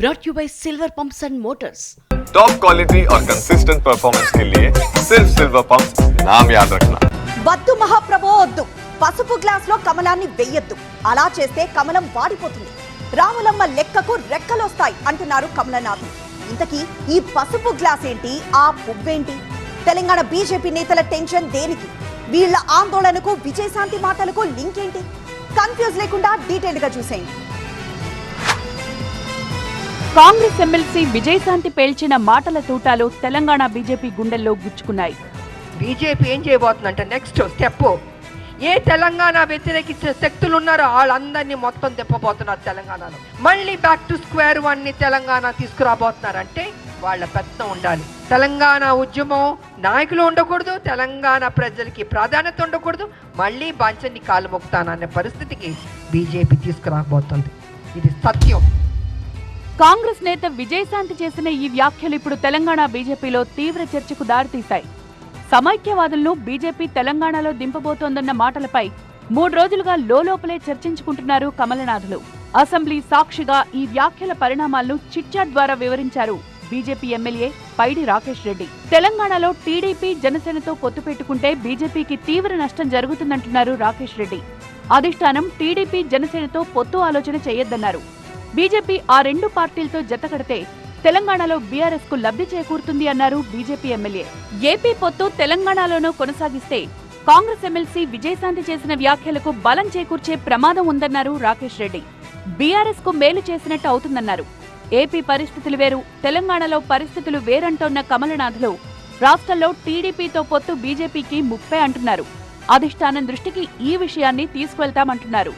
brought you by Silver Pumps and Motors. Top quality और consistent performance के लिए सिर्फ सिल्वर पंप्स नाम याद रखना. వద్దు మహాప్రభో వద్దు. పసుపు గ్లాస్ లో కమలాన్ని వెయ్యొద్దు. అలా చేస్తే కమలం వాడిపోతుంది. రాములమ్మ లెక్కకు రెక్కలొస్తాయి అంటున్నారు కమలనాథ్. ఇంతకీ ఈ పసుపు గ్లాస్ ఏంటి, ఆ పువ్వేంటి? తెలంగాణ బీజేపీ నేతల టెన్షన్ దేనికి? వీళ్ళ ఆందోళనకు విజయశాంతి మాటలకు లింక్ ఏంటి? కన్ఫ్యూజ్ లేకుండా డీటెయిల్ గా చూసేయండి. కాంగ్రెస్ ఎమ్మెల్సీ విజయశాంతి పేల్చిన మాటల తూటాలు తెలంగాణ బీజేపీ గుండెల్లో గుచ్చుకున్నాయి. బీజేపీ ఏం చేయబోతుందంటే నెక్స్ట్ స్టెప్ ఏ తెలంగాణ వ్యతిరేకించే శక్తులు ఉన్నారో వాళ్ళందరినీ మొత్తం తిప్పబోతున్నారు. తెలంగాణలో మళ్ళీ బ్యాక్ టు స్క్వేర్ వన్ ని తెలంగాణ తీసుకురాబోతున్నారంటే వాళ్ళ పెత్తనం ఉండాలి. తెలంగాణ ఉద్యమం నాయకులు ఉండకూడదు, తెలంగాణ ప్రజలకి ప్రాధాన్యత ఉండకూడదు, మళ్ళీ బంచని కాలు మొక్కుతాననే పరిస్థితికి బీజేపీ తీసుకురాబోతుంది. ఇది సత్యం. కాంగ్రెస్ నేత విజయశాంతి చేసిన ఈ వ్యాఖ్యలు ఇప్పుడు తెలంగాణ బీజేపీలో తీవ్ర చర్చకు దారితీశాయి. సమైక్యవాదులను బీజేపీ తెలంగాణలో దింపబోతోందన్న మాటలపై 3 రోజులుగా లోపలే చర్చించుకుంటున్నారు కమలనాథులు. అసెంబ్లీ సాక్షిగా ఈ వ్యాఖ్యల పరిణామాలను చిట్చాట్ ద్వారా వివరించారు బీజేపీ ఎమ్మెల్యే పైడి రాకేష్ రెడ్డి. తెలంగాణలో టీడీపీ జనసేనతో పొత్తు పెట్టుకుంటే బీజేపీకి తీవ్ర నష్టం జరుగుతుందంటున్నారు రాకేష్ రెడ్డి. అధిష్టానం టీడీపీ జనసేనతో పొత్తు ఆలోచన చేయొద్దన్నారు. బీజేపీ ఆ 2 పార్టీలతో జతకడితే తెలంగాణలో బీఆర్ఎస్ కు లబ్ధి చేకూరుతుంది అన్నారు బీజేపీ ఎమ్మెల్యే. ఏపీ పొత్తు తెలంగాణలోనూ కొనసాగిస్తే కాంగ్రెస్ ఎమ్మెల్సీ విజయశాంతి చేసిన వ్యాఖ్యలకు బలం చేకూర్చే ప్రమాదం ఉందన్నారు రాకేష్ రెడ్డి. బీఆర్ఎస్ కు మేలు చేసినట్టు అవుతుందన్నారు. ఏపీ పరిస్థితులు వేరు, తెలంగాణలో పరిస్థితులు వేరంటోన్న కమలనాథులు రాష్ట్రంలో టీడీపీతో పొత్తు బీజేపీకి ముప్పే అంటున్నారు. అధిష్టానం దృష్టికి ఈ విషయాన్ని తీసుకువెళ్తామంటున్నారు.